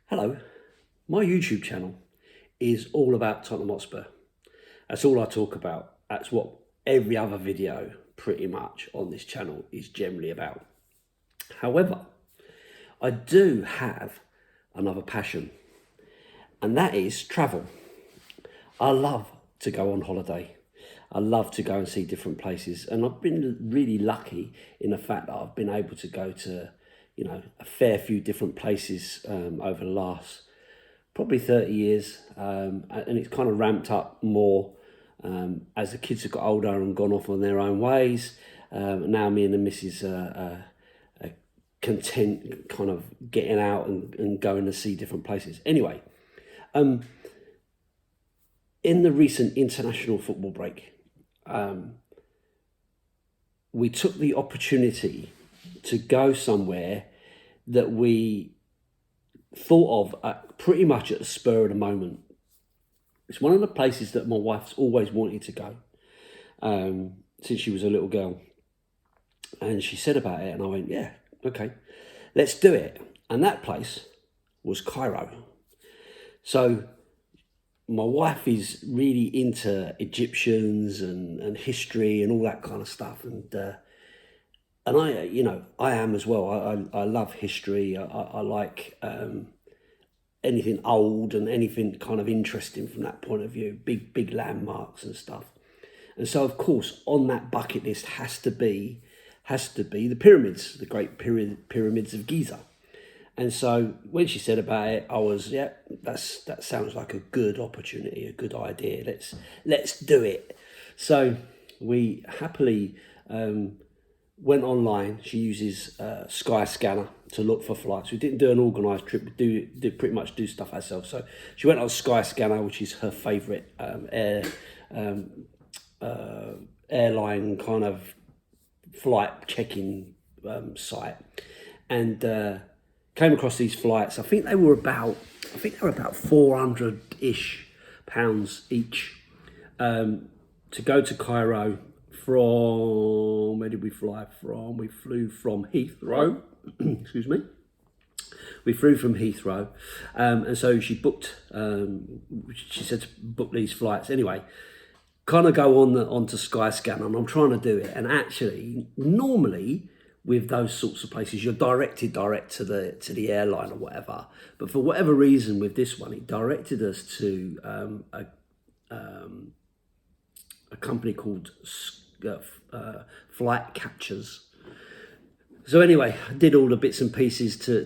Hello, my YouTube channel is all about Tottenham Hotspur. That's all I talk about. That's what every other video pretty much on this channel is generally about. However, I do have another passion, and that is travel. I love to go on holiday. I love to go and see different places, and I've been really lucky in the fact that I've been able to go to, a fair few different places over the last probably 30 years, and it's kind of ramped up more as the kids have got older and gone off on their own ways. Now me and the missus are content kind of getting out and going to see different places. Anyway, in the recent international football break, we took the opportunity to go somewhere that we thought of pretty much at the spur of the moment. It's one of the places that my wife's always wanted to go since she was a little girl. And she said about it, and I went, yeah, okay, let's do it. And that place was Cairo. So my wife is really into Egyptians and history and all that kind of stuff. And I am as well. I love history. I like anything old and anything kind of interesting from that point of view, big landmarks and stuff. And so, of course, on that bucket list has to be the pyramids, the great pyramids of Giza. And so when she said about it, I was, yeah, that sounds like a good opportunity, a good idea. Let's do it. So we happily went online. She uses Skyscanner to look for flights. We didn't do an organised trip. We did pretty much do stuff ourselves. So she went on Skyscanner, which is her favourite airline kind of flight checking site, and came across these flights. I think they were about £400-ish each to go to Cairo from, where did we fly from? We flew from Heathrow. Excuse me. We flew from Heathrow, and so she booked. She said to book these flights anyway. Kind of go onto Skyscanner, and I'm trying to do it. And actually, normally with those sorts of places, you're directed direct to the airline or whatever. But for whatever reason, with this one, it directed us to a company called Flight Catchers. So anyway, I did all the bits and pieces to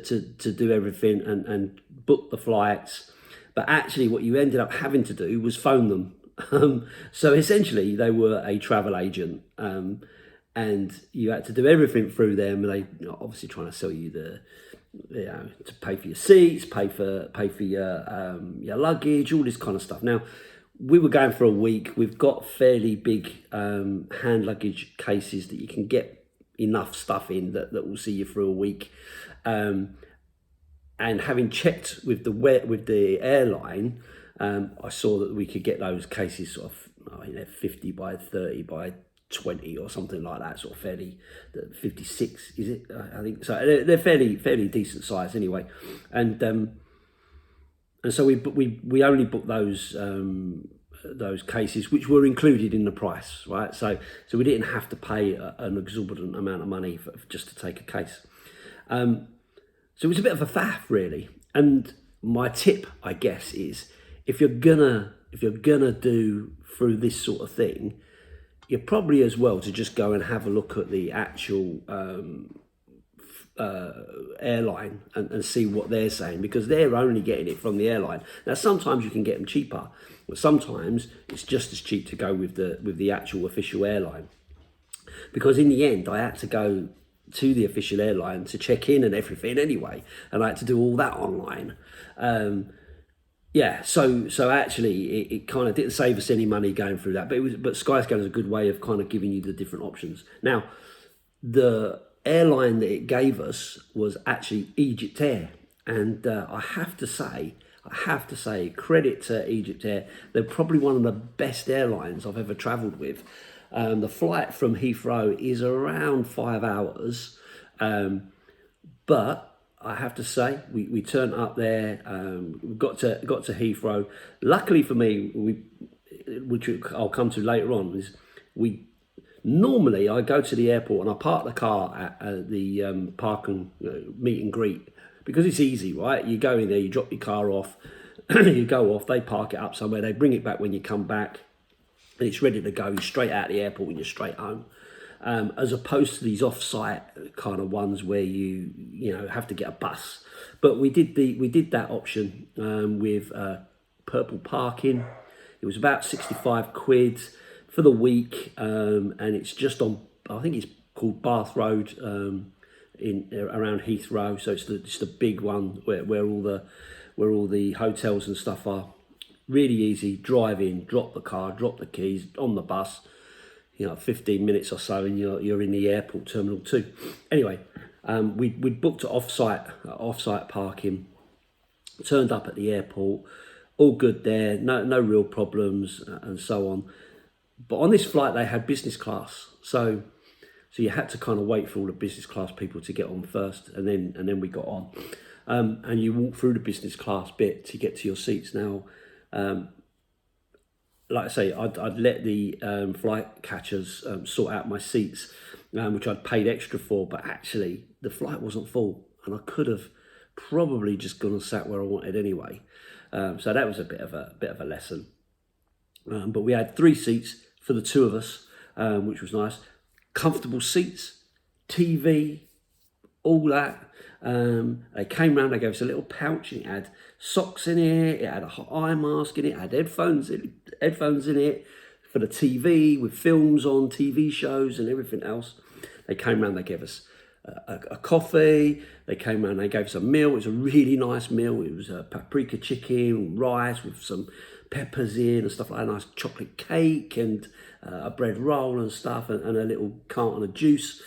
do everything and book the flights. But actually, what you ended up having to do was phone them. So essentially, they were a travel agent. And you had to do everything through them. They obviously trying to sell you to pay for your seats, pay for your luggage, all this kind of stuff. Now, we were going for a week. We've got fairly big hand luggage cases that you can get enough stuff in that will see you through a week. And having checked with the airline, I saw that we could get those cases sort of, they're 50 by 30 by 20 or something like that, sort of fairly, 56 is it? I think so. They're fairly decent size anyway, and so we only booked those cases which were included in the price, right? So we didn't have to pay an exorbitant amount of money for just to take a case. So it was a bit of a faff really. And my tip, I guess, is if you're gonna do through this sort of thing, you're probably as well to just go and have a look at the actual airline and see what they're saying, because they're only getting it from the airline. Now, sometimes you can get them cheaper, but sometimes it's just as cheap to go with the actual official airline. Because in the end, I had to go to the official airline to check in and everything anyway, and I had to do all that online. Yeah, so actually, it kind of didn't save us any money going through that, but Skyscanner is a good way of kind of giving you the different options. Now, the airline that it gave us was actually Egypt Air, and I have to say, credit to Egypt Air. They're probably one of the best airlines I've ever travelled with. The flight from Heathrow is around 5 hours, but I have to say, we turned up there. We got to Heathrow. Luckily for me, which I'll come to later on, is we normally I go to the airport and I park the car at the park and meet and greet because it's easy, right? You go in there, you drop your car off, you go off, they park it up somewhere, they bring it back when you come back, and it's ready to go. You're straight out of the airport and you're straight home. As opposed to these off-site kind of ones where you have to get a bus. But we did that option with purple parking. It was about 65 quid for the week, and it's just on. I think it's called Bath Road in around Heathrow. So it's the big one where all the hotels and stuff are. Really easy. Drive in, drop the car, drop the keys on the bus. 15 minutes or so, and you're in the airport terminal 2. Anyway, we'd booked off-site parking. Turned up at the airport, all good there, no real problems and so on. But on this flight, they had business class, so you had to kind of wait for all the business class people to get on first, and then we got on. And you walk through the business class bit to get to your seats. Now, like I say, I'd let the flight catchers sort out my seats, which I'd paid extra for, but actually the flight wasn't full, and I could have probably just gone and sat where I wanted anyway. So that was a bit of a lesson. But we had 3 seats for the 2 of us, which was nice. Comfortable seats, TV, all that. They came round, they gave us a little pouch, and it had socks in it, it had a hot eye mask in it, had headphones in it for the TV with films on, TV shows and everything else. They came round, they gave us a coffee, they came round, they gave us a meal. It was a really nice meal. It was a paprika chicken, rice with some peppers in and stuff like that, a nice chocolate cake and a bread roll and stuff, and a little carton of juice.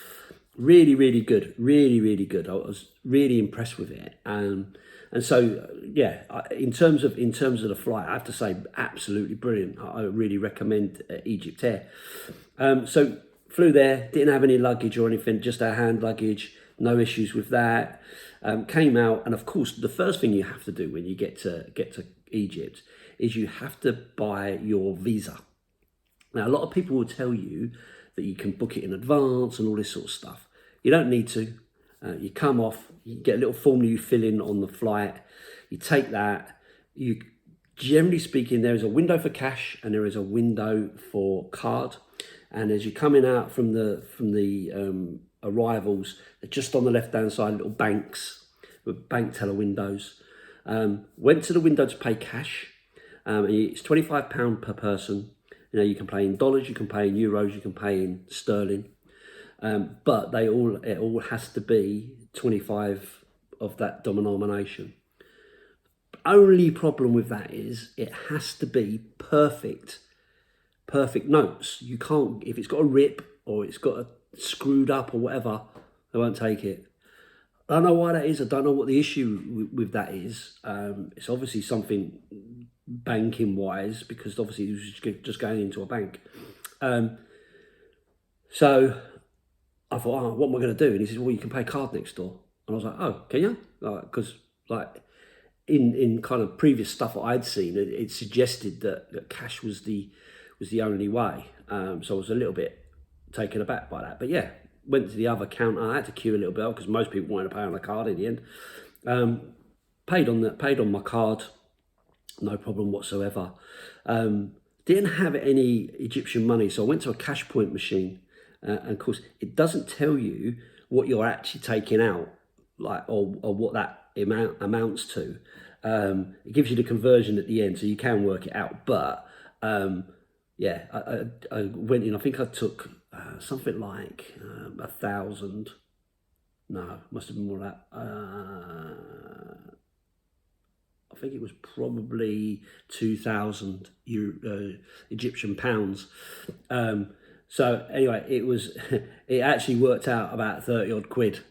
Really, really good. Really, really good. I was really impressed with it. And so, yeah, in terms of the flight, I have to say, absolutely brilliant. I really recommend Egypt Air. So flew there, didn't have any luggage or anything, just our hand luggage. No issues with that. Came out, and of course, the first thing you have to do when you get to Egypt is you have to buy your visa. Now, a lot of people will tell you that you can book it in advance and all this sort of stuff. You don't need to. You come off, you get a little form that you fill in on the flight. You take that. You, generally speaking, there is a window for cash and there is a window for card. And as you're coming out from the arrivals, they're just on the left-hand side, little banks with bank teller windows. Went to the window to pay cash. It's £25 per person. You can pay in dollars, you can pay in euros, you can pay in sterling, but it all has to be 25 of that denomination. Only problem with that is it has to be perfect notes. You can't, if it's got a rip or it's got a screwed up or whatever, they won't take it. I don't know why that is. I don't know what the issue with that is. It's obviously something banking wise, because obviously he was just going into a bank. So I thought, what am I going to do? And he says, well, you can pay card next door. And I was like, oh, can you? Because in kind of previous stuff that I'd seen, it suggested that cash was the only way. So I was a little bit taken aback by that. But yeah, went to the other counter. I had to queue a little bit because most people wanted to pay on a card in the end. Paid on my card. No problem whatsoever. Didn't have any Egyptian money, so I went to a cash point machine, and of course it doesn't tell you what you're actually taking out, or what that amounts to. It gives you the conversion at the end, so you can work it out. But yeah, I went in. I think I took something like 1,000. No, must have been more than that. I think it was probably 2,000 Egyptian pounds. So anyway, it actually worked out about 30 odd quid,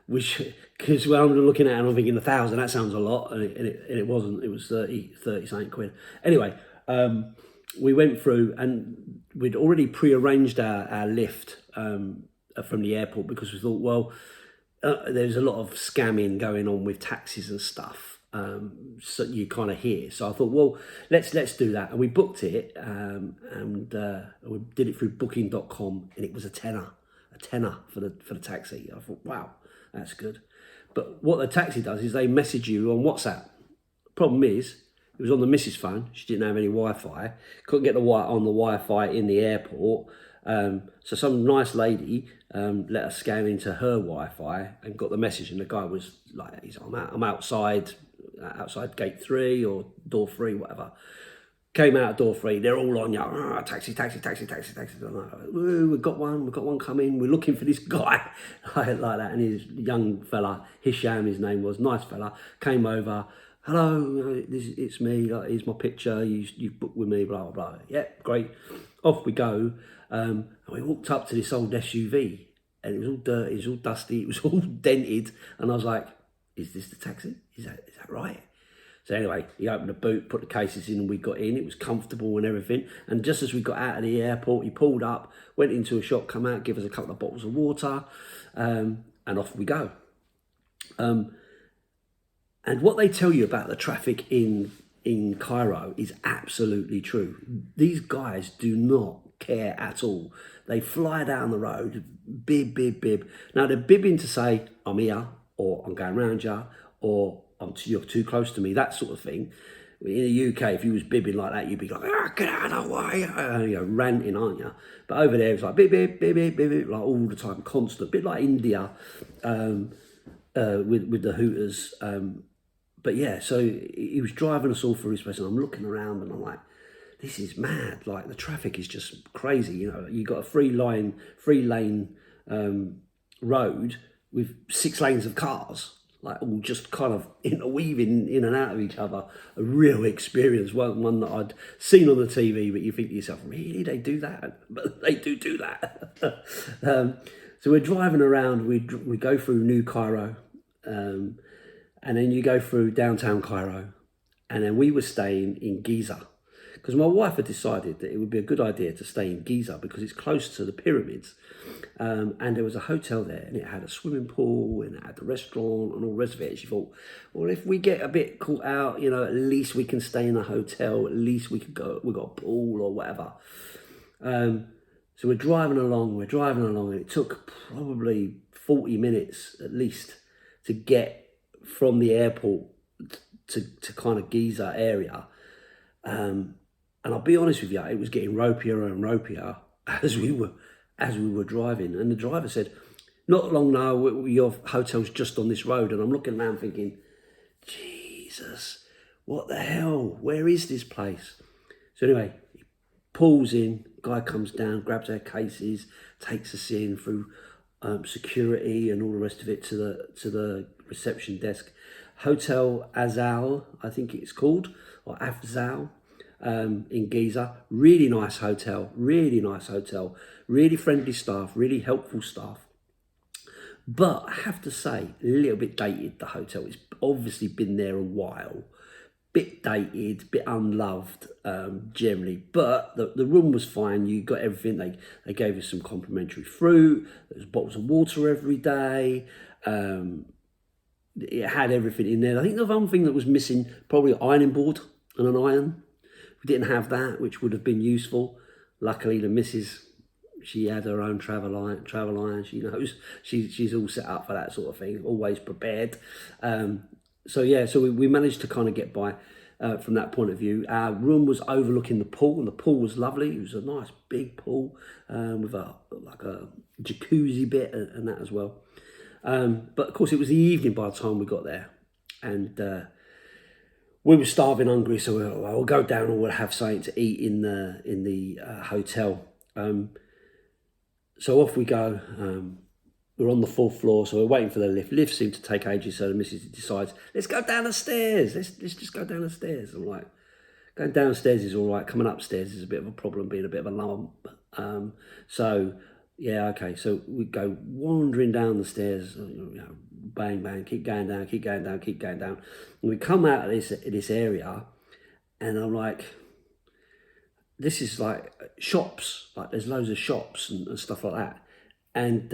which, because when I'm looking at it and I'm thinking 1,000, that sounds a lot, and it wasn't. It was 30 something quid. Anyway, we went through, and we'd already pre-arranged our lift from the airport, because we thought, well, there's a lot of scamming going on with taxis and stuff. So you kind of hear. So I thought, well, let's do that, and we booked it, and we did it through Booking.com, and it was a tenner for the taxi. I thought, wow, that's good. But what the taxi does is they message you on WhatsApp. Problem is, it was on the missus' phone. She didn't have any Wi-Fi. Couldn't get the Wi-Fi in the airport. So some nice lady let us scan into her Wi-Fi and got the message. And the guy was like, I'm outside gate 3 or door 3, whatever. Came out door 3, they're all on you. Taxi. We've got one coming. We're looking for this guy, like that. And his young fella, Hisham, his name was, nice fella, came over. Hello, it's me. Like, here's my picture. You've booked with me. Blah blah blah. Yeah, great. Off we go. And we walked up to this old SUV, and it was all dirty. It was all dusty. It was all dented. And I was like, "Is this the taxi? Is that right?" So anyway, he opened the boot, put the cases in, and we got in. It was comfortable and everything. And just as we got out of the airport, he pulled up, went into a shop, come out, give us a couple of bottles of water, and off we go. And what they tell you about the traffic in Cairo is absolutely true. These guys do not care at all. They fly down the road, bib. Now they're bibbing to say, I'm here, or I'm going round you, or you're too close to me, that sort of thing. In the UK, if you was bibbing like that, you'd be like, get out of the way, ranting, aren't you? But over there, it's like bib, like all the time, constant, a bit like India with the Hooters. But yeah, so he was driving us all through his place, and I'm looking around, and I'm like, this is mad. Like, the traffic is just crazy. You got a three lane road with 6 lanes of cars, like all just kind of interweaving in and out of each other. A real experience, one that I'd seen on the TV, but you think to yourself, really, they do that? But they do that. So we're driving around, we go through New Cairo, and then you go through downtown Cairo, and then we were staying in Giza, because my wife had decided that it would be a good idea to stay in Giza because it's close to the pyramids. And there was a hotel there, and it had a swimming pool, and it had the restaurant and all the rest of it. And she thought, well, if we get a bit caught out, at least we can stay in a hotel. At least we got a pool or whatever. So we're driving along, and it took probably 40 minutes at least to get from the airport to kind of Giza area. And I'll be honest with you, it was getting ropier and ropier as we were driving. And the driver said, not long now, your hotel's just on this road. And I'm looking around thinking, Jesus, what the hell? Where is this place? So anyway, he pulls in, guy comes down, grabs our cases, takes us in through security and all the rest of it to the reception desk. Hotel Azal, I think it's called, or Afzal, in Giza. Really nice hotel, really friendly staff, really helpful staff. But I have to say, a little bit dated, the hotel. It's obviously been there a while. Bit dated, bit unloved, generally. But the room was fine. You got everything. They gave us some complimentary fruit. There was bottles of water every day. It had everything in there. I think the one thing that was missing, probably an ironing board and an iron. We didn't have that, which would have been useful. Luckily, the missus, she had her own travel iron. She knows she's all set up for that sort of thing, always prepared. So we managed to kind of get by from that point of view. Our room was overlooking the pool, and the pool was lovely. It was a nice big pool with a jacuzzi bit and that as well. But of course, it was the evening by the time we got there, and we were starving, hungry. So we'll go down and we'll have something to eat in the hotel. So off we go. We're on the 4th floor, so we're waiting for the lift. Lift seemed to take ages, so the missus decides, let's go down the stairs. Let's just go down the stairs. I'm like, going downstairs is all right. Coming upstairs is a bit of a problem, being a bit of a lump. So yeah, okay. So we go wandering down the stairs, bang, keep going down. And we come out of this area, and I'm like, this is like shops. Like, there's loads of shops and stuff like that. And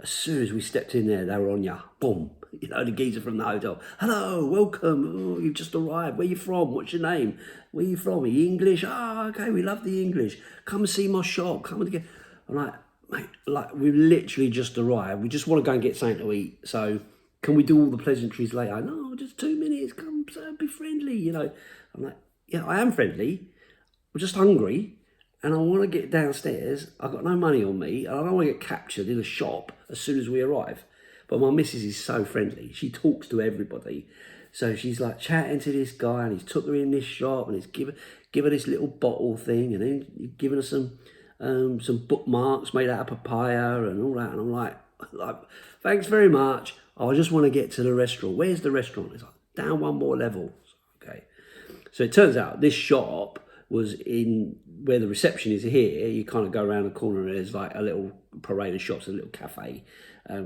As soon as we stepped in there, they were on ya. Boom. You know, the geezer from the hotel. Hello, welcome. Oh, you've just arrived. Where you from? What's your name? Where you from? Are you English? Oh, okay, we love the English. Come and see my shop. Come and get. I'm like, mate, like we literally just arrived. We just want to go and get something to eat. So can we do all the pleasantries later? No, just 2 minutes. Come, so be friendly. You know, I'm like, yeah, I am friendly. I'm just hungry. And I want to get downstairs. I've got no money on me, and I don't want to get captured in a shop as soon as we arrive. But my missus is so friendly. She talks to everybody. So she's like chatting to this guy, and he's took her in this shop, and he's given her this little bottle thing, and then he's given her some bookmarks made out of papaya and all that. And I'm like, thanks very much. I just want to get to the restaurant. Where's the restaurant? It's like, down one more level. Okay. So it turns out this shop was in where the reception is here. You kind of go around the corner and there's like a little parade of shops, a little cafe,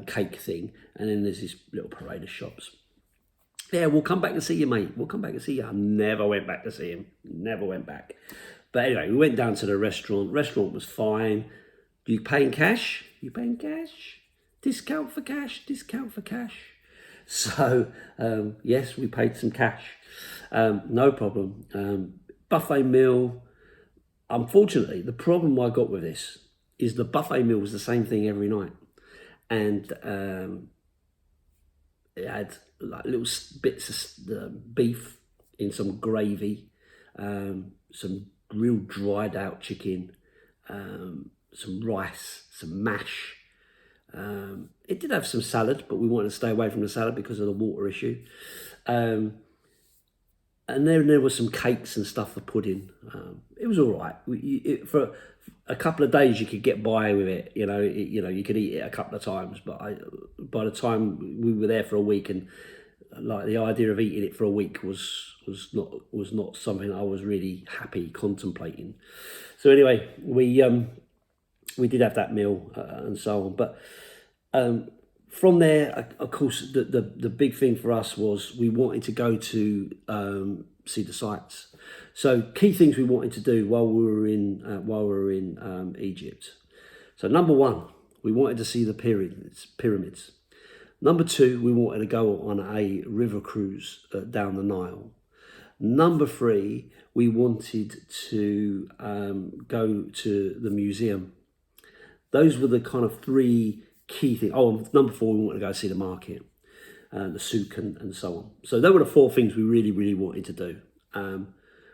cake thing. And then there's this little parade of shops. Yeah, we'll come back and see you, mate. We'll come back and see you. I never went back to see him. Never went back. But anyway, we went down to the restaurant. Restaurant was fine. You paying cash? You paying cash? Discount for cash? Discount for cash? So, yes, we paid some cash. No problem. Buffet meal. Unfortunately, the problem I got with this is the buffet meal was the same thing every night. And it had like little bits of beef in some gravy, some real dried out chicken, some rice, some mash. It did have some salad, but we wanted to stay away from the salad because of the water issue. And then there was some cakes and stuff for pudding. It was all right. For a couple of days, you could get by with it. You know, you could eat it a couple of times. But by the time we were there for a week, and like the idea of eating it for a week was not something I was really happy contemplating. So anyway, we did have that meal and so on. But from there, of course, the big thing for us was we wanted to go to see the sights. So key things we wanted to do while we were in Egypt. So number one, we wanted to see the pyramids. Number two, we wanted to go on a river cruise down the Nile. Number three, we wanted to go to the museum. Those were the kind of three key thing. Oh, number four, we wanted to go see the market, the souk and so on. So they were the four things we really, really wanted to do.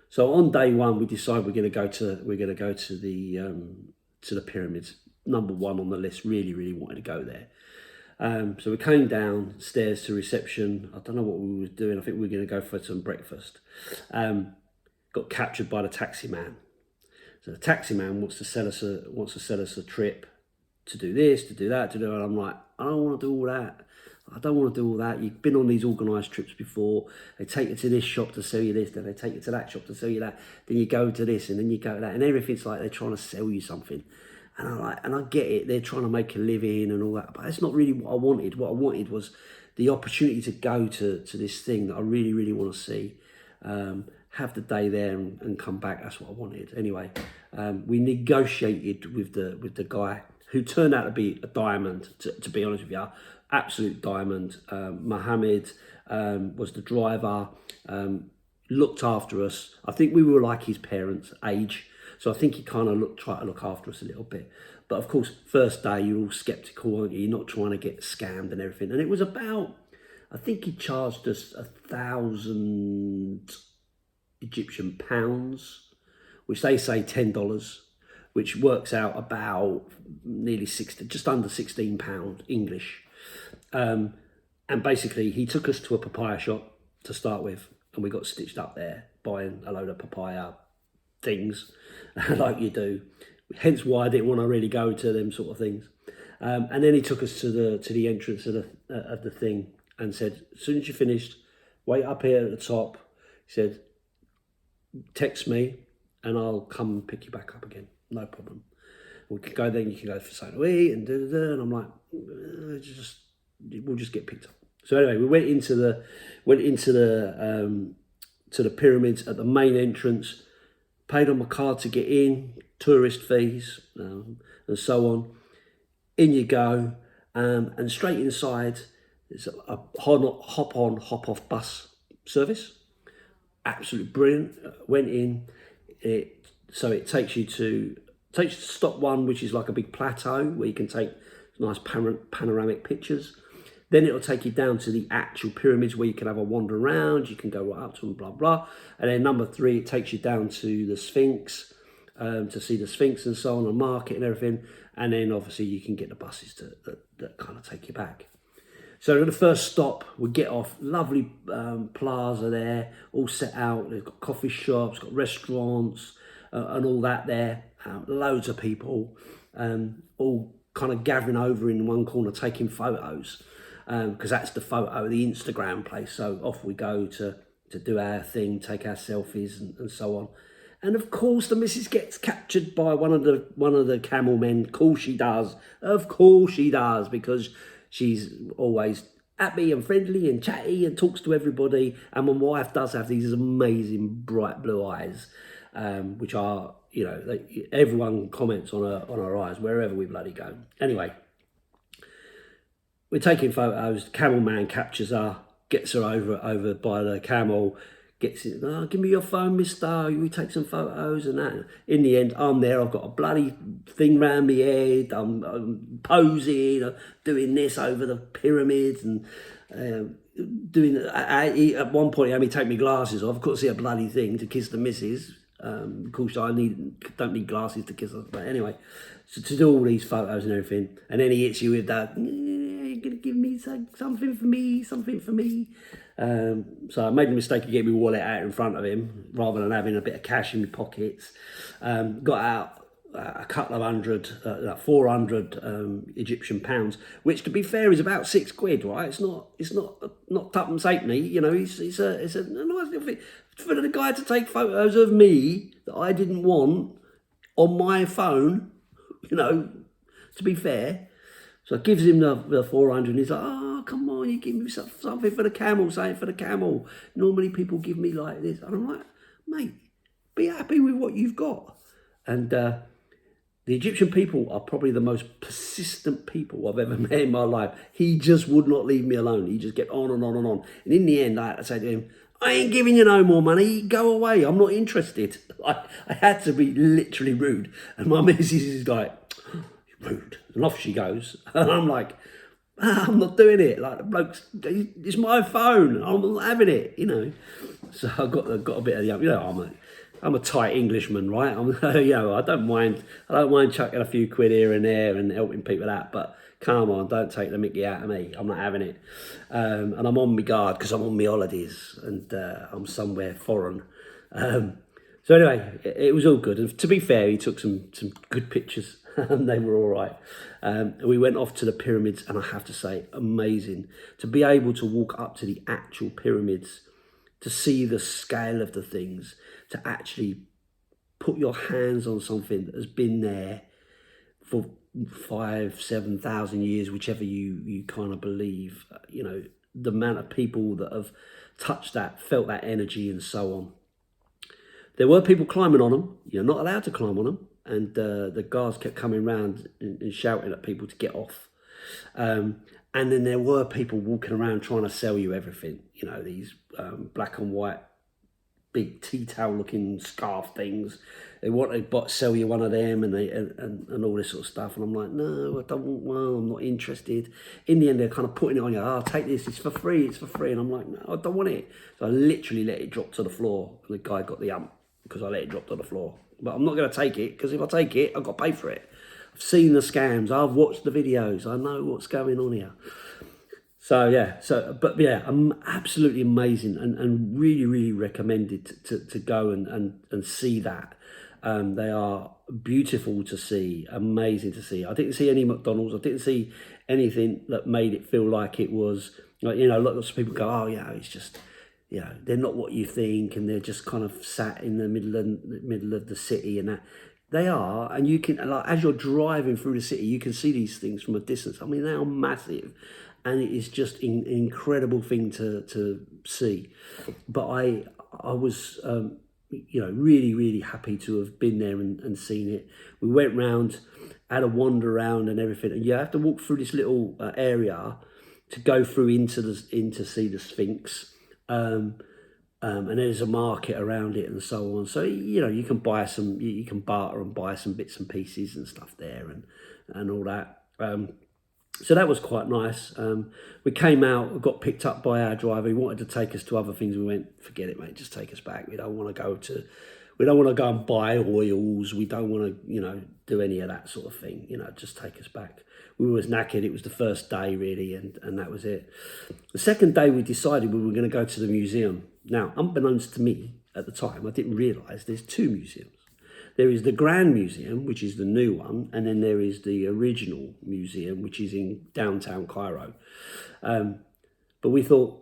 So on day one, we decided we're going to go to the pyramids. Number one on the list. Really, really wanted to go there. So we came downstairs to reception. I don't know what we were doing. I think we were going to go for some breakfast. Got captured by the taxi man. So the taxi man wants to sell us a trip to do this, to do that, to do that. I'm like, I don't want to do all that. I don't want to do all that. You've been on these organised trips before. They take you to this shop to sell you this, then they take you to that shop to sell you that. Then you go to this, and then you go to that, and everything's like they're trying to sell you something. And I get it. They're trying to make a living and all that, but that's not really what I wanted. What I wanted was the opportunity to go to this thing that I really, really want to see. Have the day there and come back. That's what I wanted. Anyway, we negotiated with the guy who turned out to be a diamond. To be honest with you, absolute diamond. Mohammed was the driver. Looked after us. I think we were like his parents' age. So I think he kind of tried to look after us a little bit. But of course, first day, you're all sceptical, aren't you? You're not trying to get scammed and everything. And it was about, I think he charged us 1,000 Egyptian pounds, which they say $10, which works out about nearly just under £16 English. And basically, he took us to a papaya shop to start with, and we got stitched up there buying a load of papaya things like you do, hence why I didn't want to really go to them sort of things. And then he took us to the entrance of the thing and said, as soon as you're finished, wait up here at the top. He said, text me and I'll come and pick you back up again, no problem. We can go then, you can go for something to eat and and I'm like, we'll just get picked up. So anyway, we went into the to the pyramids at the main entrance. Paid on my card to get in, tourist fees, and so on. In you go. And straight inside, there's a hop on, hop off bus service. Absolutely brilliant. Went in. So it takes you to stop one, which is like a big plateau where you can take nice panoramic pictures. Then it'll take you down to the actual pyramids where you can have a wander around. You can go right up to them, blah blah. And then number 3, it takes you down to the Sphinx to see the Sphinx and so on, the market and everything. And then obviously you can get the buses that kind of take you back. So at the first stop, we get off, lovely plaza there, all set out. They've got coffee shops, got restaurants and all that there. Loads of people, all kind of gathering over in one corner, taking photos, because that's the photo, the Instagram place. So off we go to do our thing, take our selfies and so on. And of course, the missus gets captured by one of the camel men. Of course she does. Of course she does, because she's always happy and friendly and chatty and talks to everybody. And my wife does have these amazing bright blue eyes, which are, everyone comments on her eyes wherever we bloody go. Anyway, we're taking photos. The camel man captures her, gets her over by the camel. Gets it, give me your phone, mister, we take some photos and that. In the end, I'm there, I've got a bloody thing round my head, I'm posing, doing this over the pyramids and doing, at one point he had me take my glasses off, couldn't see a bloody thing to kiss the missus. Of course, I don't need glasses to kiss her, but anyway, so to do all these photos and everything, and then he hits you with that, you're going to give me something for me. So I made the mistake of getting my wallet out in front of him rather than having a bit of cash in my pockets. Got out a couple of 400 Egyptian pounds, which to be fair is about £6, right? It's not tuppence halfpenny, it's a nice little thing for the guy to take photos of me that I didn't want on my phone, to be fair. So I gives him the 400 and he's like, oh, come on, you give me something for the camel, something for the camel. Normally people give me like this. And I'm like, mate, be happy with what you've got. And the Egyptian people are probably the most persistent people I've ever met in my life. He just would not leave me alone. He just get on and on and on. And in the end, I had to say to him, I ain't giving you no more money. Go away. I'm not interested. I had to be literally rude. And my missus is like, rude. And off she goes. And I'm like, I'm not doing it. Like, the bloke's, it's my phone. I'm not having it, So I got a bit of the, I'm a tight Englishman, right? I don't mind chucking a few quid here and there and helping people out, but come on, don't take the mickey out of me. I'm not having it. And I'm on my guard because I'm on my holidays and I'm somewhere foreign. So anyway, it was all good. And to be fair, he took some good pictures and they were all right. We went off to the pyramids and I have to say, amazing. To be able to walk up to the actual pyramids, to see the scale of the things, to actually put your hands on something that has been there for 5,000-7,000 years, whichever you kind of believe, the amount of people that have touched that, felt that energy and so on. There were people climbing on them. You're not allowed to climb on them. And the guards kept coming round and shouting at people to get off. And then there were people walking around trying to sell you everything. These black and white, big tea towel looking scarf things. They wanted to sell you one of them and all this sort of stuff. And I'm like, no, I don't want one. I'm not interested. In the end, they're kind of putting it on you. Oh, take this. It's for free. And I'm like, no, I don't want it. So I literally let it drop to the floor. And the guy got the ump because I let it drop to the floor. But I'm not going to take it because if I take it, I've got to pay for it. I've seen the scams. I've watched the videos. I know what's going on here. So yeah, absolutely amazing and really, really recommended to go and see that. They are beautiful to see, amazing to see. I didn't see any McDonald's. I didn't see anything that made it feel like it was, lots of people go, oh yeah, it's just, they're not what you think, and they're just kind of sat in the middle of the city and that. They are, and you can, like, as you're driving through the city, you can see these things from a distance. I mean, they are massive. And it is just an incredible thing to see. But I was, really, really happy to have been there and seen it. We went round, had a wander around and everything, and you have to walk through this little area to go through into see the Sphinx. And there's a market around it and so on. So, you can buy you can barter and buy some bits and pieces and stuff there and all that. So that was quite nice. We came out, got picked up by our driver. He wanted to take us to other things. We went, forget it, mate, just take us back. We don't want to go and buy oils. We don't want to, do any of that sort of thing. Just take us back. We were knackered. It was the first day, really, and that was it. The second day, we decided we were going to go to the museum. Now, unbeknownst to me at the time, I didn't realise there's two museums. There is the Grand Museum, which is the new one, and then there is the original museum, which is in downtown Cairo. But we thought,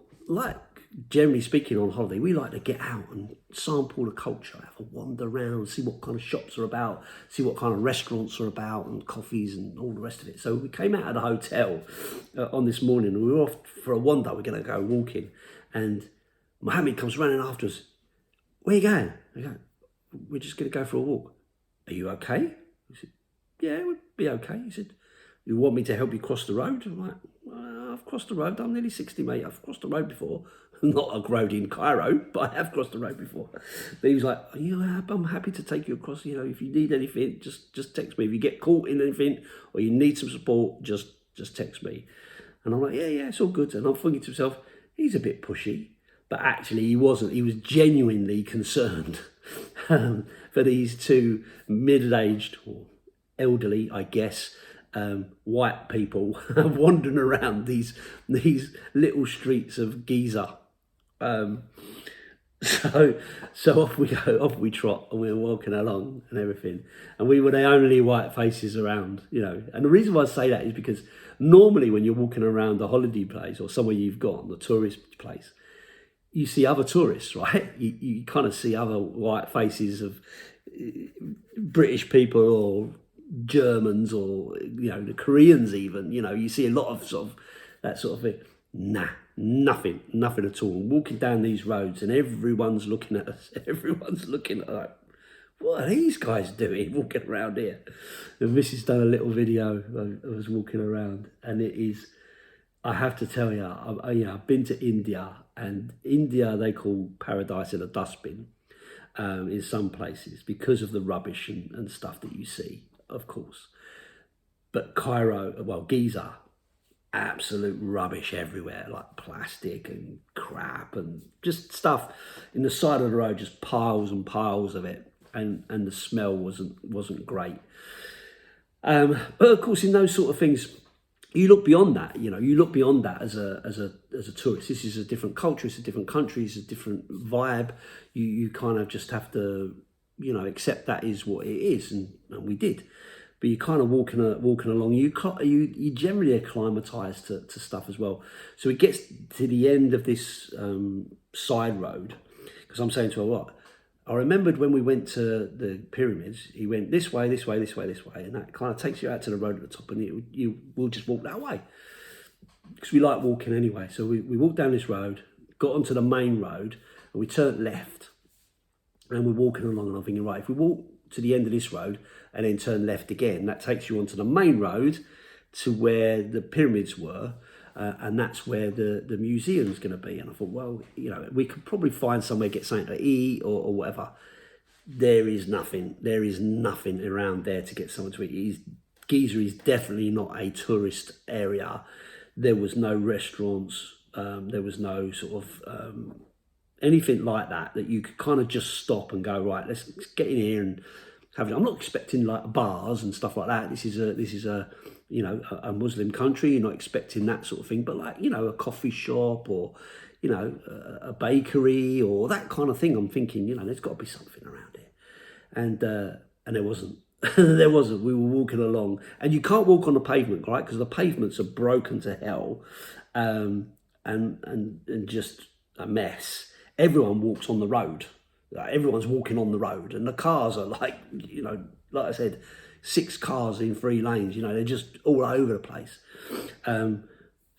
generally speaking on holiday, we like to get out and sample the culture, have a wander around, see what kind of shops are about, see what kind of restaurants are about, and coffees and all the rest of it. So we came out of the hotel on this morning, and we were off for a wander. We're going to go walking, and Mohammed comes running after us. Where are you going? I go, we're just going to go for a walk. Are you okay? He said, yeah, we'll be okay. He said, you want me to help you cross the road? I'm like, well, I've crossed the road. I'm nearly 60, mate. I've crossed the road before. Not a road in Cairo, but I have crossed the road before. But he was like, I'm happy to take you across. If you need anything, just text me. If you get caught in anything or you need some support, just text me. And I'm like, yeah, it's all good. And I'm thinking to myself, he's a bit pushy. But actually he wasn't. He was genuinely concerned for these two middle-aged or elderly, I guess, white people wandering around these little streets of Giza. So off we go, off we trot, and we're walking along and everything. And we were the only white faces around, And the reason why I say that is because normally when you're walking around a holiday place or somewhere you've gone, the tourist place, you see other tourists, right? You kind of see other white faces of British people or Germans or, the Koreans even. You see a lot of sort of that sort of thing. Nah, nothing at all. Walking down these roads and everyone's looking at us. Everyone's looking at us. What are these guys doing walking around here? And Mrs. done a little video of us walking around, and it is, I have to tell you, I've been to India, and India they call paradise in a dustbin in some places because of the rubbish and stuff that you see, of course. But Giza, absolute rubbish everywhere, like plastic and crap and just stuff in the side of the road, just piles and piles of it, and the smell wasn't great. But of course, in those sort of things, you look beyond that. You look beyond that as a tourist. This is a different culture. It's a different country. It's a different vibe. You kind of just have to, accept that is what it is, and we did. But you're kind of walking along. You generally acclimatise to stuff as well. So it gets to the end of this side road, because I'm saying to her, what? I remembered when we went to the pyramids, he went this way, this way, this way, this way, and that kind of takes you out to the road at the top, and you will just walk that way, because we like walking anyway. So we walked down this road, got onto the main road, and we turned left, and we're walking along, and I'm thinking, right, if we walk to the end of this road and then turn left again, that takes you onto the main road to where the pyramids were, and that's where the museum's going to be. And I thought, well, we could probably find somewhere, get something to eat or whatever. There is nothing around there to get something to eat. Giza is definitely not a tourist area. There was no restaurants. There was no sort of anything like that you could kind of just stop and go, right, let's get in here and have it. I'm not expecting like bars and stuff like that. This is a a Muslim country. You're not expecting that sort of thing, but like, a coffee shop or, a bakery or that kind of thing. I'm thinking, there's got to be something around here. And there wasn't. There wasn't. We were walking along, and you can't walk on the pavement, right? Because the pavements are broken to hell, and just a mess. Everyone walks on the road. Everyone's walking on the road, and the cars are like, like I said, 6 cars in 3 lanes. They're just all over the place.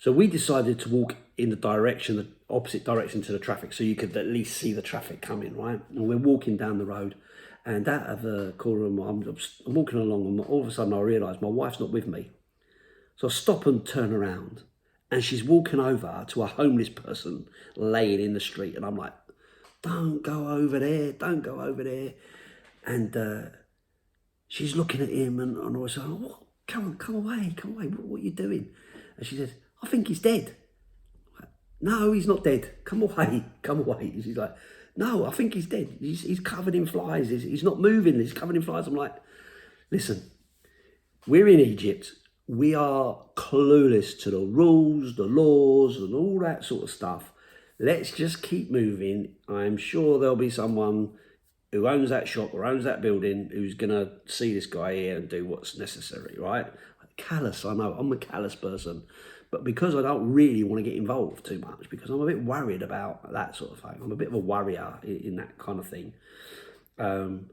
So we decided to walk in the opposite direction to the traffic, so you could at least see the traffic coming, right? And we're walking down the road, and out of the corner of I'm walking along, and all of a sudden I realise my wife's not with me. So I stop and turn around, and she's walking over to a homeless person laying in the street, and I'm like, don't go over there, don't go over there. And she's looking at him, and I was like, what? Come away, what are you doing? And she said, I think he's dead. Like, no, he's not dead. Come away. And she's like, no, I think he's dead. He's covered in flies. He's not moving. He's covered in flies. I'm like, listen, we're in Egypt. We are clueless to the rules, the laws, and all that sort of stuff. Let's just keep moving. I'm sure there'll be someone who owns that shop or owns that building who's going to see this guy here and do what's necessary, right? Callous, I know, I'm a callous person. But because I don't really want to get involved too much, because I'm a bit worried about that sort of thing. I'm a bit of a worrier in that kind of thing. And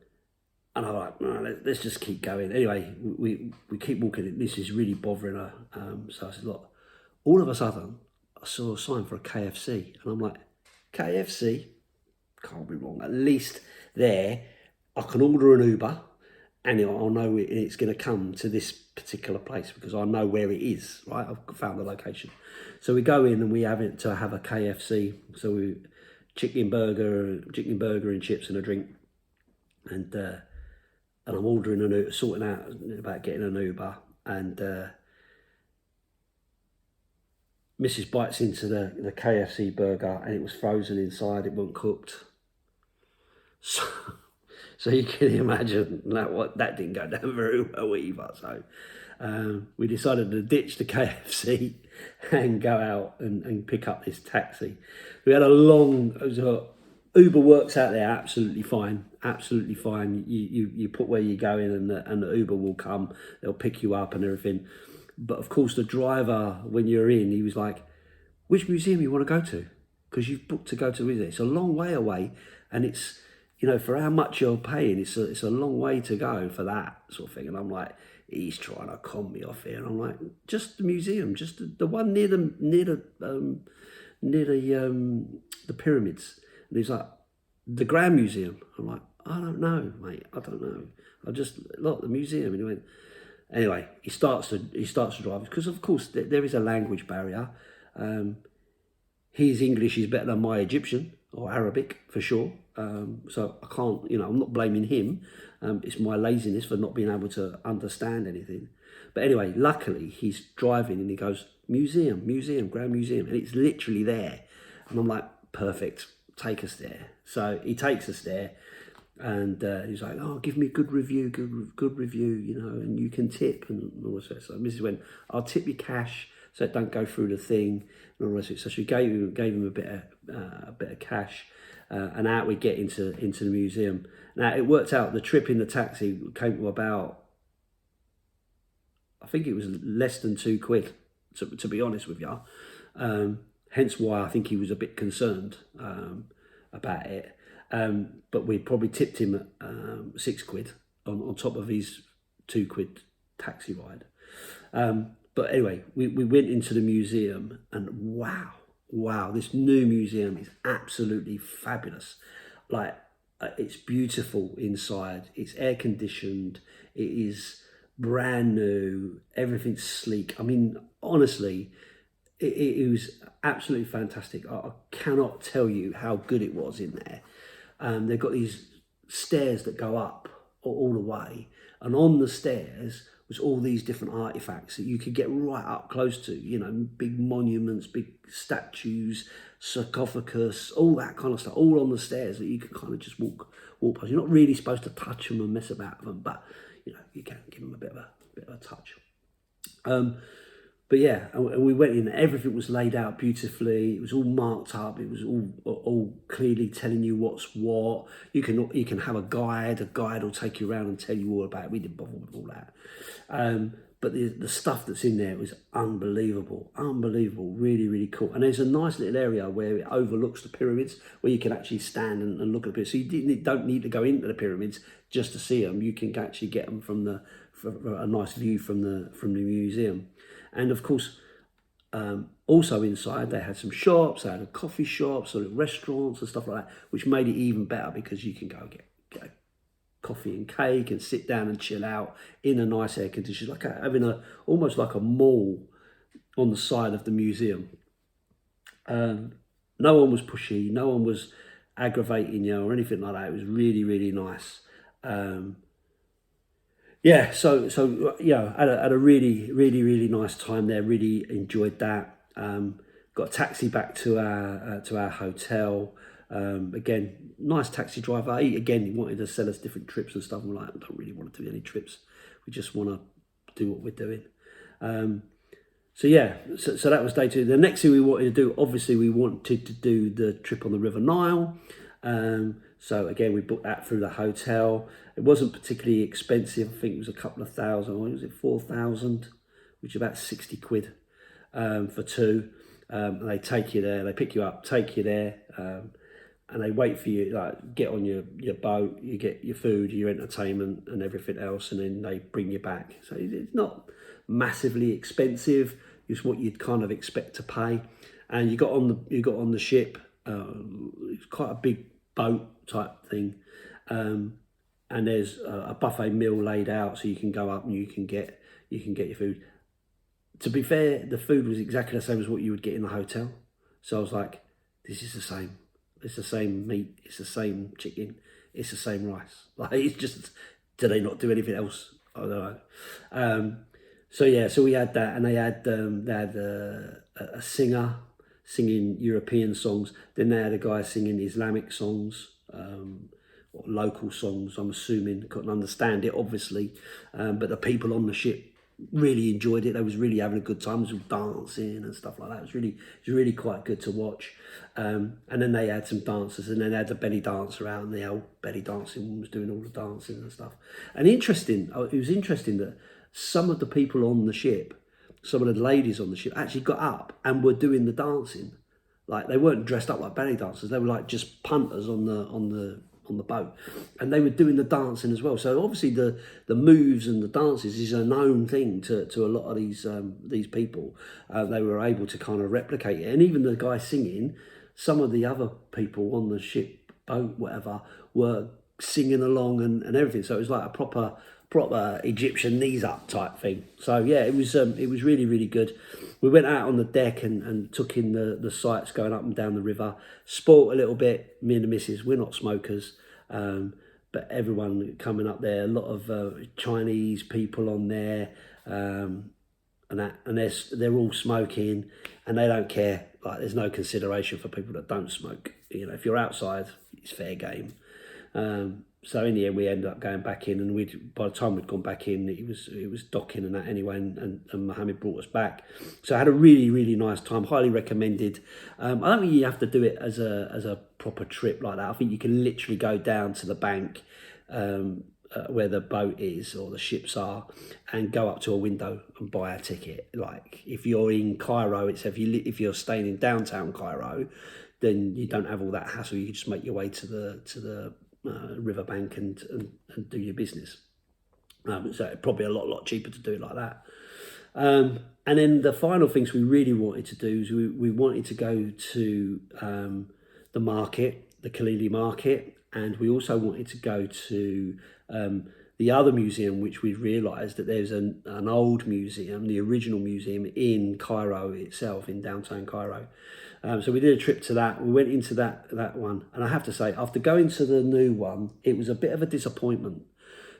I'm like, no, let's just keep going. Anyway, we keep walking. This is really bothering her. So I said, look, all of a sudden, I saw a sign for a KFC. And I'm like, KFC? Can't be wrong. At least there, I can order an Uber and I'll know it's going to come to this particular place because I know where it is, right? I've found the location. So we go in and we have a KFC. So we chicken burger and chips and a drink. And I'm ordering an Uber, sorting out about getting an Uber. And Mrs. bites into the KFC burger and it was frozen inside, it wasn't cooked. So you can imagine that didn't go down very well either. So we decided to ditch the KFC and go out and pick up this taxi. We had Uber works out there absolutely fine. You put where you're going and the Uber will come. They'll pick you up and everything. But of course the driver, when you're in, he was like, which museum you want to go to? Because you've booked to go to, it's a long way away and it's, for how much you're paying, it's a long way to go for that sort of thing. And I'm like, he's trying to con me off here. And I'm like, just the museum, just the one near the pyramids. And he's like, the Grand Museum. I'm like, I don't know, mate. I don't know. I just look the museum. And he went. Anyway, he starts to drive because of course there is a language barrier. His English is better than my Egyptian or Arabic for sure. So I can't, I'm not blaming him. It's my laziness for not being able to understand anything. But anyway, luckily he's driving and he goes, museum, Grand Museum. And it's literally there. And I'm like, perfect, take us there. So he takes us there and he's like, oh, give me a good review, and you can tip and all this. So Mrs. went, I'll tip you cash so it don't go through the thing and all this. So she gave him a bit of cash. And out we get into the museum. Now it worked out. The trip in the taxi came to about, I think it was less than £2, to be honest with you. Hence why I think he was a bit concerned about it. But we probably tipped him at £6 on top of his £2 taxi ride. But anyway, we went into the museum and wow, this new museum is absolutely fabulous. Like, it's beautiful inside. It's air conditioned. It is brand new. Everything's sleek. I mean, honestly, it was absolutely fantastic. I cannot tell you how good it was in there. They've got these stairs that go up all the way. And on the stairs was all these different artifacts that you could get right up close to, big monuments, big statues, sarcophagus, all that kind of stuff, all on the stairs that you could kind of just walk past. You're not really supposed to touch them and mess about them, but you can give them a bit of a touch. But yeah, and we went in, everything was laid out beautifully. It was all marked up. It was all clearly telling you what's what. You can have a guide. A guide will take you around and tell you all about it. We didn't bother with all that. But the stuff that's in there was unbelievable, really, really cool. And there's a nice little area where it overlooks the pyramids, where you can actually stand and look at the pyramids. So you don't need to go into the pyramids just to see them. You can actually get them from a nice view from the museum. And of course, on Also inside, they had some shops, they had a coffee shops, sort of restaurants and stuff like that, which made it even better because you can go get a coffee and cake and sit down and chill out in a nice air condition, like having almost like a mall on the side of the museum. No one was pushy, no one was aggravating you or anything like that. It was really, really nice. Yeah, so yeah, had a really, really, really nice time there. Really enjoyed that. Got a taxi back to our hotel. Again, nice taxi driver. He wanted to sell us different trips and stuff. I'm like, I don't really want to do any trips. We just want to do what we're doing. So yeah, so that was day two. The next thing we wanted to do, obviously, we wanted to do the trip on the River Nile. So again, we booked that through the hotel. It wasn't particularly expensive. I think it was a couple of thousand. Or was it 4,000, which is about 60 quid for two. And they take you there. They pick you up, take you there, and they wait for you. Like, get on your boat, you get your food, your entertainment, and everything else, and then they bring you back. So it's not massively expensive. It's what you'd kind of expect to pay. And you got on the ship. It's quite a big boat type thing, and there's a buffet meal laid out, so you can go up and you can get your food. To be fair, the food was exactly the same as what you would get in the hotel. So I was like, this is the same. It's the same meat. It's the same chicken. It's the same rice. Like, it's just, do they not do anything else? I don't know. So yeah, so we had that, and they had a singer singing European songs. Then they had a guy singing Islamic songs, or local songs. I'm assuming, couldn't understand it obviously, but the people on the ship really enjoyed it. They was really having a good time. There was dancing and stuff like that. It was really quite good to watch. And then they had some dancers, and then they had the belly dancer out, and the old belly dancing woman was doing all the dancing and stuff. And it was interesting that some of the people on the ship, some of the ladies on the ship actually got up and were doing the dancing. Like, they weren't dressed up like belly dancers. They were like just punters on the boat, and they were doing the dancing as well. So obviously the moves and the dances is a known thing to a lot of these people. They were able to kind of replicate it, and even the guy singing, some of the other people on the ship, boat, whatever, were singing along and everything. So it was like a proper Egyptian knees up type thing. So yeah, it was really, really good. We went out on the deck and took in the sights going up and down the river. Sport a little bit. Me and the missus, we're not smokers, but everyone coming up there, a lot of Chinese people on there, and they're all smoking, and they don't care. Like, there's no consideration for people that don't smoke. You know, if you're outside, it's fair game. So in the end, we ended up going back in, and by the time we'd gone back in, it was docking and that anyway, and Mohammed brought us back. So I had a really, really nice time. Highly recommended. I don't think you have to do it as a proper trip like that. I think you can literally go down to the bank where the boat is or the ships are, and go up to a window and buy a ticket. Like, if you're in Cairo, if you're staying in downtown Cairo, then you don't have all that hassle. You can just make your way to the riverbank and do your business. So probably a lot cheaper to do it like that. And then the final things we really wanted to do is we wanted to go to the market, the Khalili market, and we also wanted to go to the other museum, which we realised that there's an old museum, the original museum in Cairo itself, in downtown Cairo. So we did a trip to that. We went into that one, and I have to say, after going to the new one, it was a bit of a disappointment,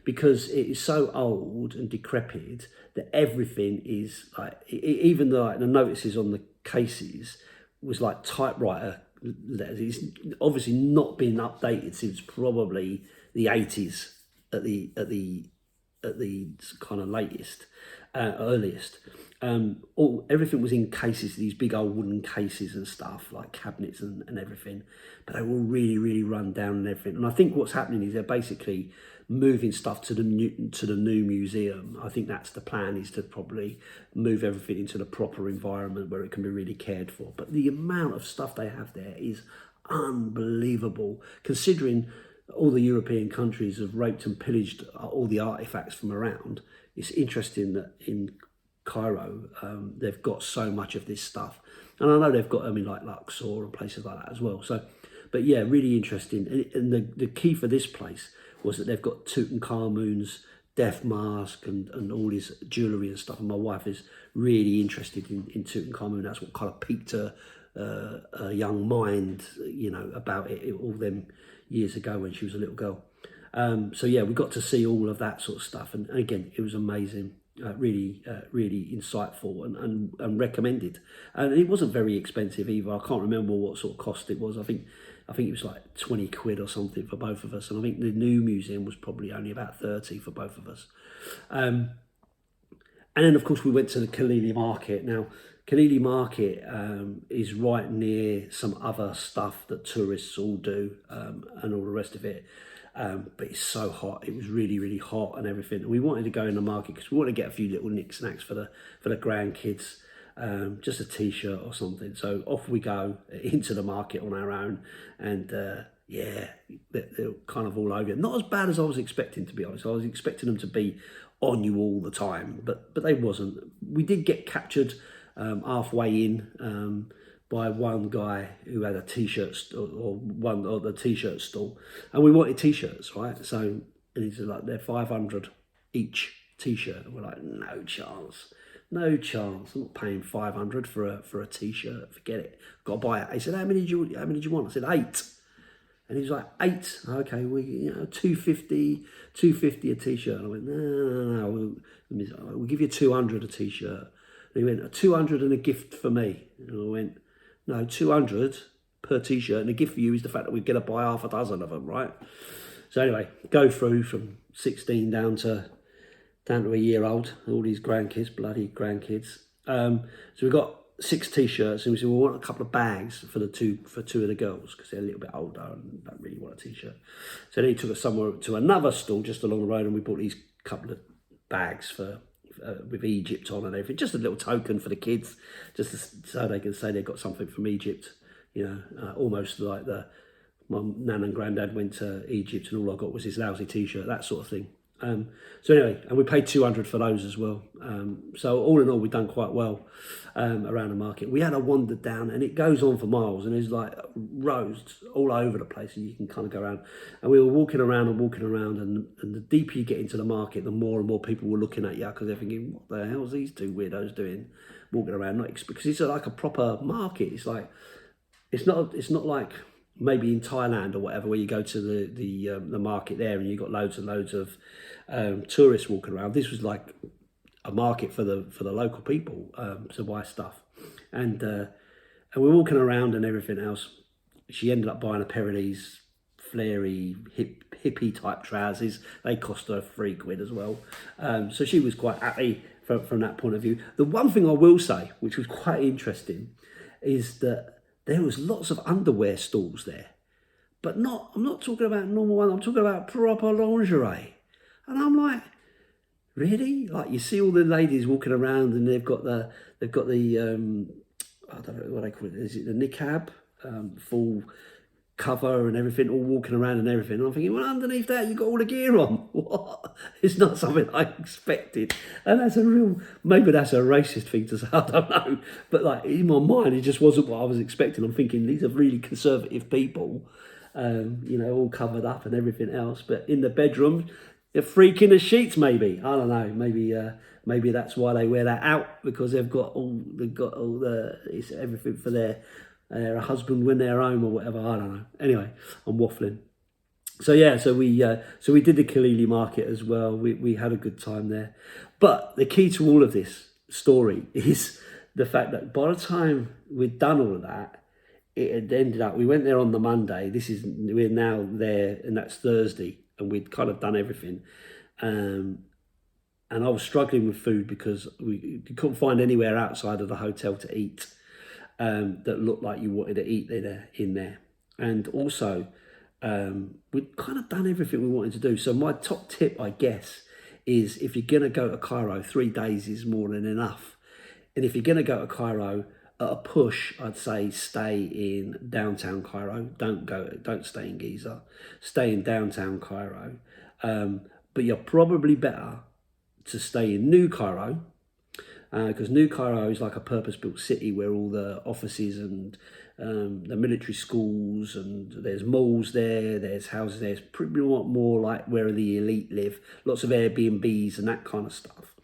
because it is so old and decrepit that everything is like, even the notices on the cases was like typewriter letters. It's obviously not been updated since probably the 80s at the kind of latest, earliest. Everything was in cases, these big old wooden cases and stuff, like cabinets and everything, but they were really, really run down and everything. And I think what's happening is they're basically moving stuff to the new museum. I think that's the plan, is to probably move everything into the proper environment where it can be really cared for. But the amount of stuff they have there is unbelievable, considering all the European countries have raped and pillaged all the artifacts from around. It's interesting that in Cairo, they've got so much of this stuff. And I know they've got, like Luxor and places like that as well. So, but yeah, really interesting. And the key for this place was that they've got Tutankhamun's death mask and all his jewellery and stuff. And my wife is really interested in Tutankhamun. That's what kind of piqued her young mind, about it all them years ago when she was a little girl. So yeah, we got to see all of that sort of stuff. And again, it was amazing. Really insightful and recommended. And it wasn't very expensive either. I can't remember what sort of cost it was. I think it was like 20 quid or something for both of us. And I think the new museum was probably only about 30 for both of us. And then, of course, we went to the Khalili Market. Now, Khalili Market is right near some other stuff that tourists all do and all the rest of it. But it's so hot. It was really, really hot and everything. And we wanted to go in the market because we wanted to get a few little snacks for the grandkids, just a t-shirt or something. So off we go into the market on our own, and yeah, they're kind of all over. Not as bad as I was expecting, to be honest. I was expecting them to be on you all the time, but they wasn't. We did get captured halfway in. By one guy who had a t-shirt or the t-shirt stall, and we wanted t-shirts, right? So, and he's like, they're 500 each t-shirt, and we're like, no chance. I'm not paying 500 for a t-shirt. Forget it. Got to buy it. He said, how many do you want? I said 8, and he was like 8. Okay, we 250 a t-shirt. And I went, no. We'll give you 200 a t-shirt. And he went, a 200 and a gift for me. And I went, no, 200 per t-shirt, and the gift for you is the fact that we're going to buy half a dozen of them, right? So anyway, go through from 16 down to a year old, all these grandkids, bloody grandkids. So we got 6 t-shirts, and we said we want a couple of bags for two of the girls because they're a little bit older and don't really want a t-shirt. So then he took us somewhere to another stall just along the road, and we bought these couple of bags for. With Egypt on and everything, just a little token for the kids, so they can say they got something from Egypt, almost like my nan and granddad went to Egypt and all I got was this lousy t-shirt, that sort of thing. So anyway, and we paid 200 for those as well. So all in all, we've done quite well around the market. We had a wander down, and it goes on for miles, and there's like roads all over the place, and you can kind of go around. And we were walking around, and the deeper you get into the market, the more and more people were looking at you because they're thinking, what the hell's these two weirdos doing, walking around? Because it's like a proper market. It's like it's not like maybe in Thailand or whatever, where you go to the market there and you got loads and loads of tourists walking around. This was like a market for the local people to buy stuff, and we're walking around and everything else. She ended up buying a pair of these flary hippie type trousers. They cost her 3 quid as well. So she was quite happy from that point of view. The one thing I will say, which was quite interesting, is that there was lots of underwear stalls there, but I'm not talking about normal one. I'm talking about proper lingerie, and I'm like, really? Like, you see all the ladies walking around, and they've got the I don't know what they call it. Is it the niqab, full cover and everything, all walking around and everything. And I'm thinking, well, underneath that, you got all the gear on. What? It's not something I expected. And maybe that's a racist thing to say, I don't know. But like, in my mind, it just wasn't what I was expecting. I'm thinking, these are really conservative people, all covered up and everything else. But in the bedroom, they're freaking the sheets, maybe. I don't know. Maybe that's why they wear that out, because they've got all it's everything for their husband when they're home or whatever. I don't know. Anyway, I'm waffling. So yeah, so we did the Khalili Market as well. We had a good time there. But the key to all of this story is the fact that by the time we'd done all of that, it had ended up, we went there on the Monday. We're now there, and that's Thursday, and we'd kind of done everything. And I was struggling with food because we couldn't find anywhere outside of the hotel to eat that looked like you wanted to eat in there. And also, we'd kind of done everything we wanted to do. So my top tip, I guess, is if you're going to go to Cairo, 3 days is more than enough. And if you're going to go to Cairo, at a push, I'd say stay in downtown Cairo. Don't stay in Giza. Stay in downtown Cairo. But you're probably better to stay in New Cairo, because New Cairo is like a purpose-built city where all the offices and the military schools, and there's malls there, there's houses there. It's pretty much more like where the elite live, lots of Airbnbs and that kind of stuff.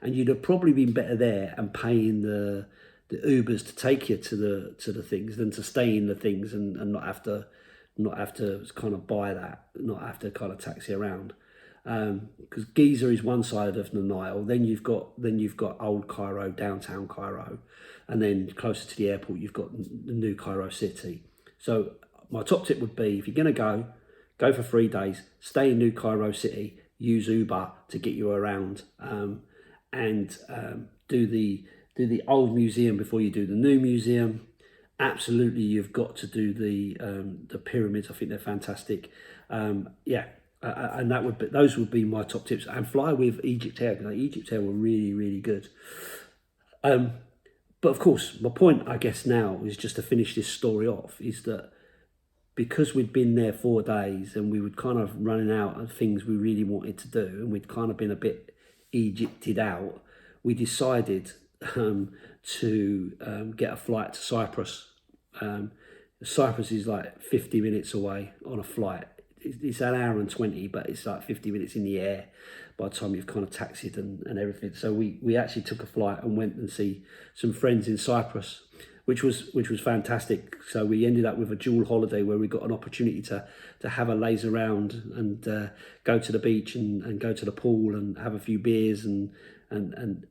And you'd have probably been better there and paying the Ubers to take you to the things than to stay in the things and not have to kind of buy that, not have to kind of taxi around. Because Giza is one side of the Nile, then you've got old Cairo, downtown Cairo, and then closer to the airport you've got the New Cairo city. So my top tip would be, if you're going to go for 3 days, stay in New Cairo city, use Uber to get you around, and do the old museum before you do the new museum. Absolutely, you've got to do the pyramids. I think they're fantastic. And those would be my top tips. And fly with Egypt Air, because Egypt Air were really, really good. But of course, my point, I guess, now is just to finish this story off, is that because we'd been there 4 days and we were kind of running out of things we really wanted to do, and we'd kind of been a bit Egypted out, we decided to get a flight to Cyprus. Cyprus is like 50 minutes away on a flight. It's an hour and 20, but it's like 50 minutes in the air by the time you've kind of taxied and everything. So we actually took a flight and went and see some friends in Cyprus, which was fantastic. So we ended up with a dual holiday where we got an opportunity to have a laze around and go to the beach and go to the pool and have a few beers and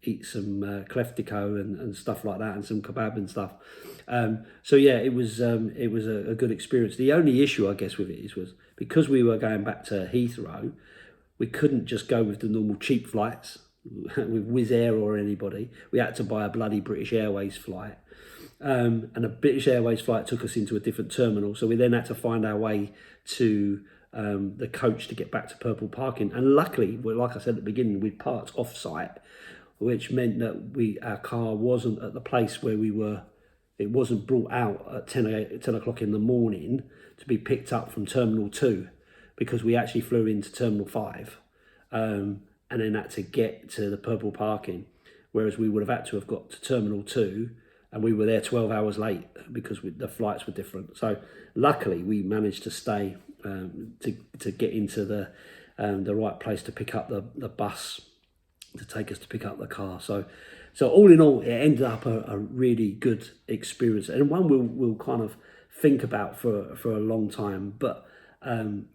eat some kleftiko and stuff like that, and some kebab and stuff. So yeah, it was a good experience. The only issue, I guess, with it was because we were going back to Heathrow, we couldn't just go with the normal cheap flights with Wizz Air or anybody. We had to buy a bloody British Airways flight. And a British Airways flight took us into a different terminal. So we then had to find our way to the coach to get back to Purple Parking. And luckily, like I said at the beginning, we parked off-site, which meant that our car wasn't at the place where we were. It wasn't brought out at 10 o'clock in the morning to be picked up from Terminal 2, because we actually flew into Terminal 5 and then had to get to the Purple Parking, whereas we would have had to have got to Terminal 2, and we were there 12 hours late because the flights were different. So luckily we managed to stay to get into the right place to pick up the bus to take us to pick up the car. So all in all, it ended up a really good experience, and one we'll kind of think about for a long time. But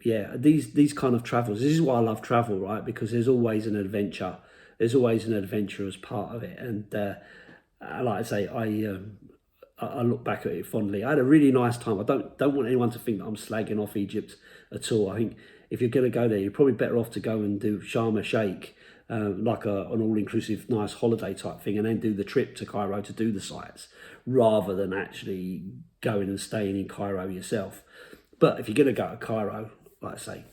these kind of travels, this is why I love travel, right? Because there's always an adventure. There's always an adventure as part of it, and like I say, I look back at it fondly. I had a really nice time. I don't want anyone to think that I'm slagging off Egypt at all. I think if you're going to go there, you're probably better off to go and do Sharm el-Sheikh, like an all-inclusive nice holiday type thing, and then do the trip to Cairo to do the sites, rather than actually going and staying in Cairo yourself. But if you're going to go to Cairo, like I say,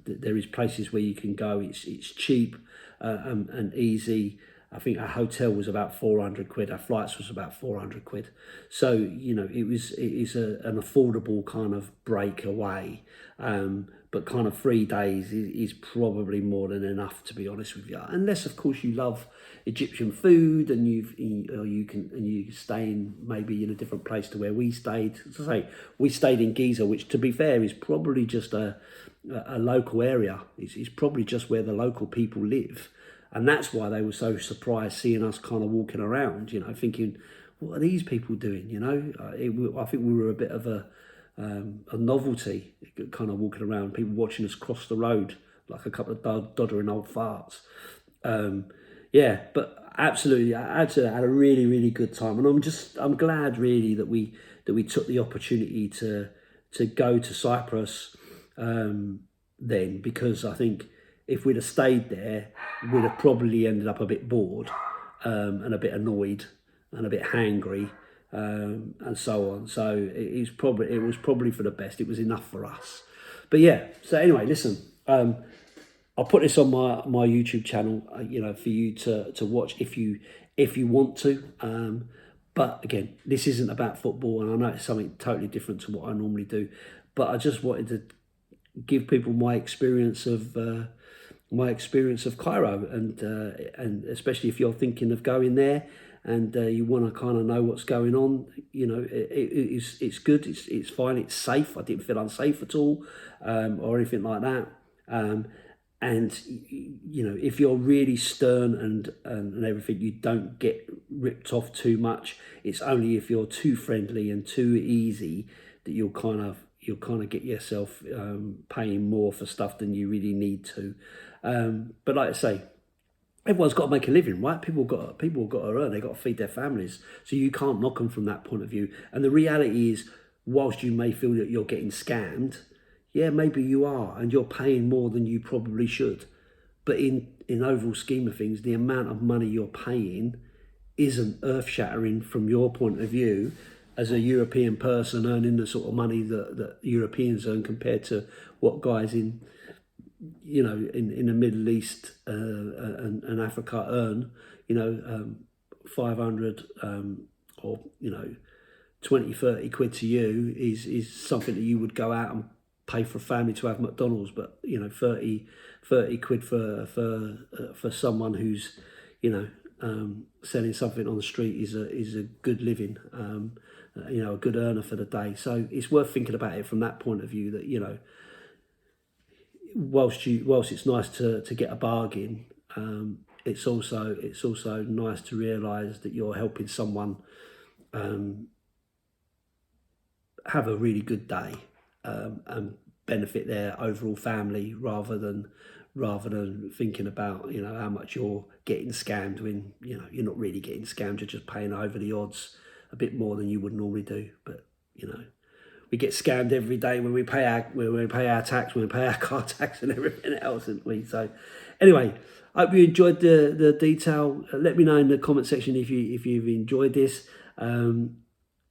there is places where you can go. It's cheap and easy. I think our hotel was about 400 quid. Our flights was about 400 quid. So, it is an affordable kind of break away. But kind of 3 days is probably more than enough, to be honest with you. Unless, of course, you love Egyptian food and you stay in maybe in a different place to where we stayed. As I say, we stayed in Giza, which, to be fair, is probably just a local area. It's probably just where the local people live. And that's why they were so surprised seeing us kind of walking around, thinking, what are these people doing? I think we were a bit of a novelty, kind of walking around, people watching us cross the road like a couple of doddering old farts. But absolutely, I had a really, really good time. And I'm glad really that we took the opportunity to go to Cyprus then, because I think if we'd have stayed there, we'd have probably ended up a bit bored and a bit annoyed and a bit hangry and so on. So it was probably for the best. It was enough for us. But yeah, so anyway, listen, I'll put this on my YouTube channel, for you to watch if you want to. But again, this isn't about football, and I know it's something totally different to what I normally do. But I just wanted to give people my experience of my experience of Cairo, and especially if you're thinking of going there and you want to kind of know what's going on, you know, it's good, it's fine, it's safe. I didn't feel unsafe at all, or anything like that. And you know, if you're really stern and everything, you don't get ripped off too much. It's only if you're too friendly and too easy that you'll kind of get yourself paying more for stuff than you really need to. But like I say, everyone's got to make a living, right? People got to earn. They got to feed their families. So you can't knock them from that point of view. And the reality is, whilst you may feel that you're getting scammed, yeah, maybe you are, and you're paying more than you probably should. But in overall scheme of things, the amount of money you're paying isn't earth-shattering from your point of view as a European person earning the sort of money that Europeans earn compared to what guys in, you know, in the Middle East and Africa earn. You know, 500 or, you know, 20-30 quid to you is something that you would go out and pay for a family to have McDonald's. But you know, 30 quid for someone who's, you know, selling something on the street is a good living, you know, a good earner for the day. So it's worth thinking about it from that point of view, that, you know, whilst it's nice to get a bargain, it's also nice to realise that you're helping someone have a really good day, and benefit their overall family, rather than thinking about, you know, how much you're getting scammed, when, you know, you're not really getting scammed. You're just paying over the odds a bit more than you would normally do. But you know, we get scammed every day when we pay our tax, when we pay our car tax and everything else, don't we? So anyway, I hope you enjoyed the detail. Let me know in the comment section if you've enjoyed this,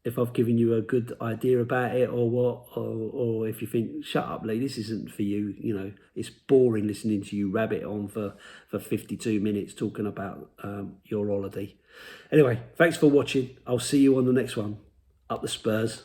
if I've given you a good idea about it, or what, or if you think, shut up, Lee, this isn't for you. You know, it's boring listening to you rabbit on for 52 minutes talking about your holiday. Anyway, thanks for watching. I'll see you on the next one. Up the Spurs.